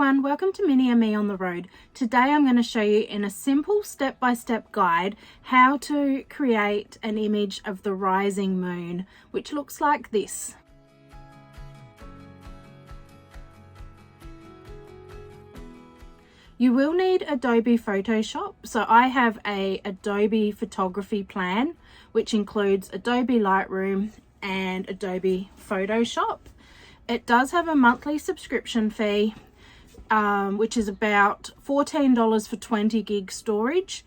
everyone, welcome to Minnie and Me on the Road. Today I'm going to show you in a simple step-by-step guide how to create an image of the rising moon, which looks like this. You will need Adobe Photoshop, so I have a Adobe photography plan which includes Adobe Lightroom and Adobe Photoshop. It does have a monthly subscription fee, which is about $14 for 20 gig storage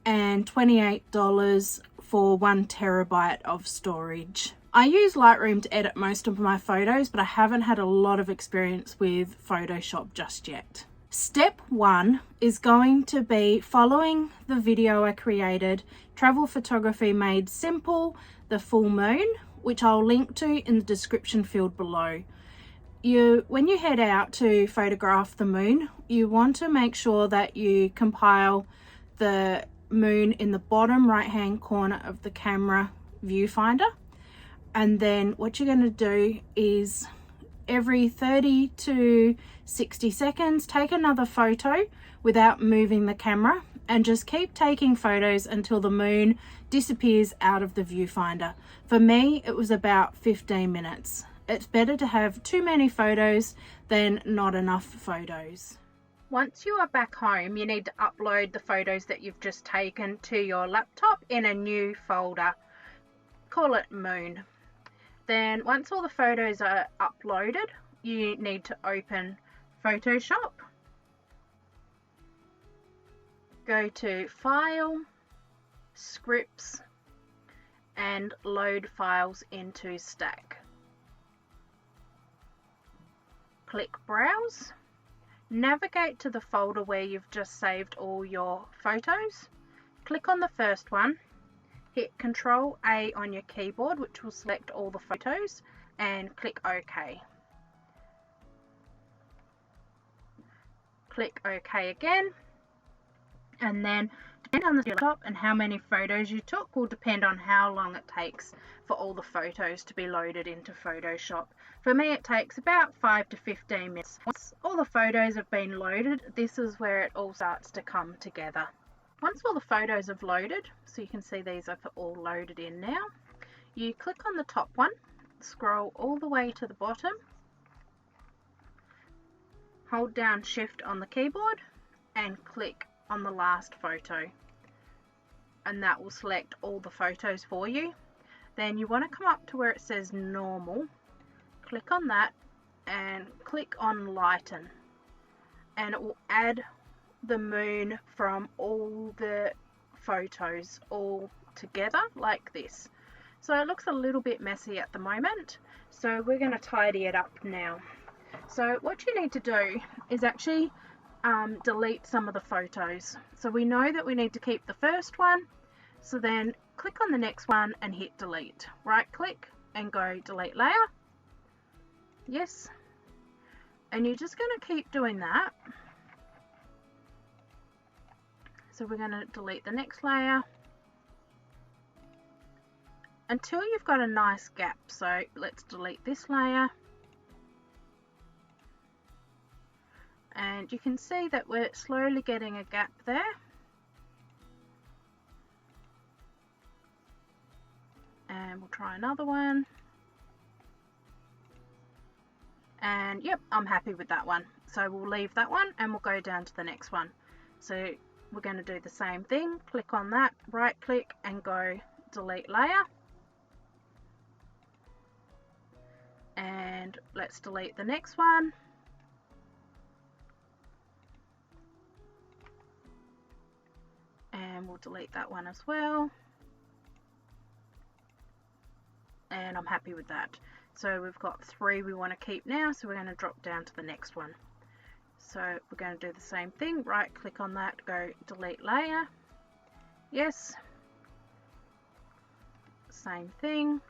and $28 for 1 terabyte of storage. I use Lightroom to edit most of my photos, but I haven't had a lot of experience with Photoshop just yet. Step 1 is going to be following the video I created, Travel Photography Made Simple, the full moon, which I'll link to in the description field below. When you head out to photograph the moon, you want to make sure that you compile the moon in the bottom right hand corner of the camera viewfinder, and then what you're going to do is every 30 to 60 seconds take another photo without moving the camera, and just keep taking photos until the moon disappears out of the viewfinder. For me, it was about 15 minutes. It's better to have too many photos than not enough photos. Once you are back home, you need to upload the photos that you've just taken to your laptop in a new folder. Call it Moon. Then once all the photos are uploaded, you need to open Photoshop. Go to File, Scripts, and load files into Stack. Click Browse. Navigate to the folder where you've just saved all your photos. Click on the first one. Hit Ctrl A on your keyboard, which will select all the photos, and click OK. Click OK again, and then depending on the laptop and how many photos you took will depend on how long it takes for all the photos to be loaded into Photoshop. For me, it takes about 5 to 15 minutes. Once all the photos have been loaded, this is where it all starts to come together. Once all the photos have loaded, so you can see these are all loaded in now, you click on the top one, scroll all the way to the bottom, hold down Shift on the keyboard and click on the last photo, and that will select all the photos for you. Then you want to come up to where it says Normal, click on that and click on Lighten, and it will add the moon from all the photos all together like this. So it looks a little bit messy at the moment, so we're going to tidy it up now. So what you need to do is actually delete some of the photos. So we know that we need to keep the first one, so then click on the next one and hit delete. Right click and go delete layer. Yes, and you're just going to keep doing that. So we're going to delete the next layer until you've got a nice gap. So let's delete this layer, and you can see that we're slowly getting a gap there. And we'll try another one, and yep, I'm happy with that one, so we'll leave that one and we'll go down to the next one. So we're going to do the same thing, click on that, right click and go delete layer, and let's delete the next one, and we'll delete that one as well, and I'm happy with that. So we've got 3 we want to keep now, so we're going to drop down to the next one. So we're going to do the same thing, right click on that, go delete layer, yes, same thing,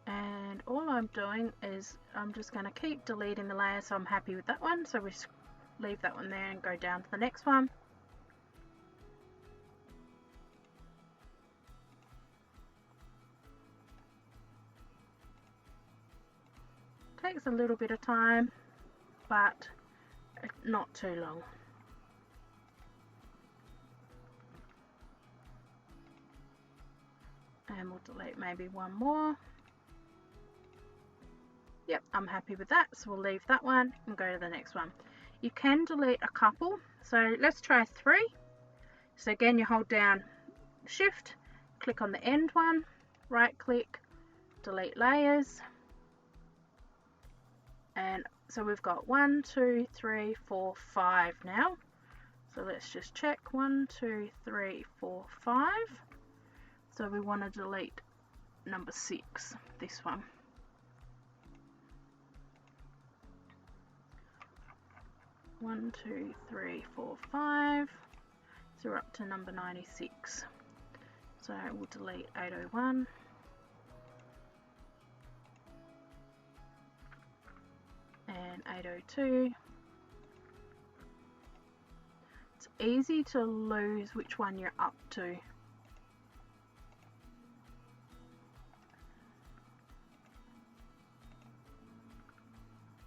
and all I'm doing is I'm just going to keep deleting the layer, so I'm happy with that one. So we leave that one there and go down to the next one. Takes a little bit of time, but not too long. And we'll delete maybe one more. Yep, I'm happy with that, so we'll leave that one and go to the next one. You can delete a couple, so let's try 3. So again, you hold down Shift, click on the end one, right click, delete layers, and so we've got 1, 2, 3, 4, 5 now. So let's just check 1, 2, 3, 4, 5. So we want to delete number 6, this one. One, 2, 3, 4, 5. So we're up to number 96. So we'll delete 801. And 802. It's easy to lose which one you're up to.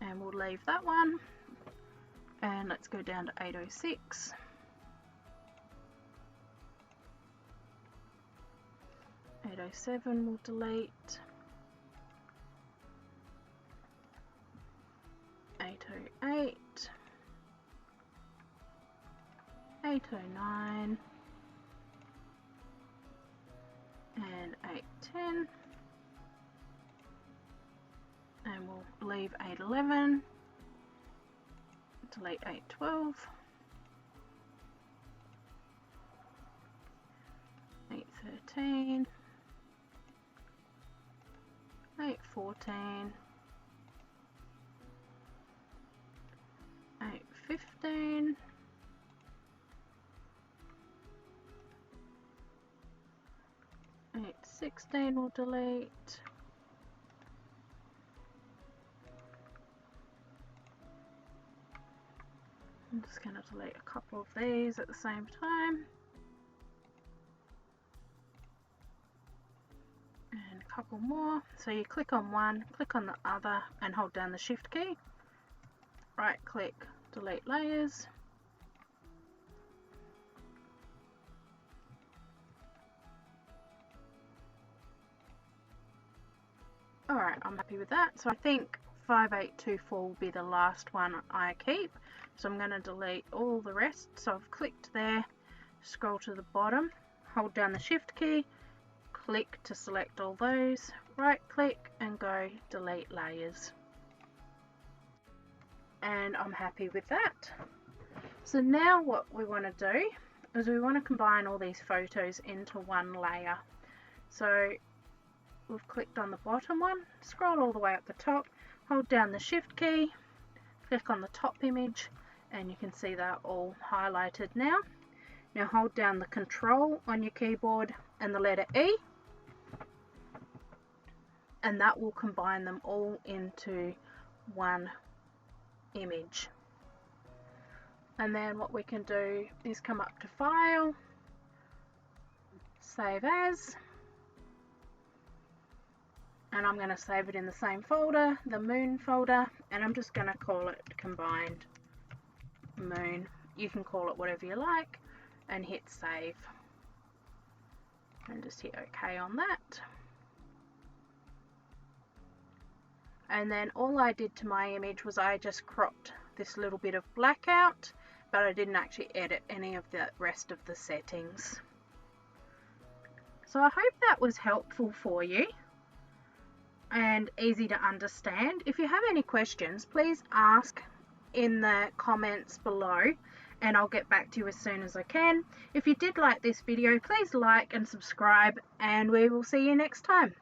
And we'll leave that one. And let's go down to 806. 807 we'll delete. 808. 809. And 810. And we'll leave 811. Delete 812. 813. 814. 815. 816 we'll delete. I'm just going to delete a couple of these at the same time. And a couple more. So you click on one, click on the other, and hold down the Shift key. Right click, delete layers. Alright, I'm happy with that. So I think 5824 will be the last one I keep. So I'm going to delete all the rest. So I've clicked there, scroll to the bottom, hold down the Shift key, click to select all those, right click and go delete layers. And I'm happy with that. So now what we want to do is we want to combine all these photos into one layer. So we've clicked on the bottom one, scroll all the way up the top, hold down the Shift key, click on the top image, and you can see they're all highlighted now. Now hold down the Control on your keyboard and the letter E, and that will combine them all into one image. And then what we can do is come up to File, Save As, and I'm going to save it in the same folder, the Moon folder, and I'm just going to call it Combined Moon. You can call it whatever you like, and hit Save, and just hit OK on that. And then all I did to my image was I just cropped this little bit of black out, but I didn't actually edit any of the rest of the settings. So I hope that was helpful for you and easy to understand. If you have any questions, please ask in the comments below and I'll get back to you as soon as I can. If you did like this video, please like and subscribe, and we will see you next time.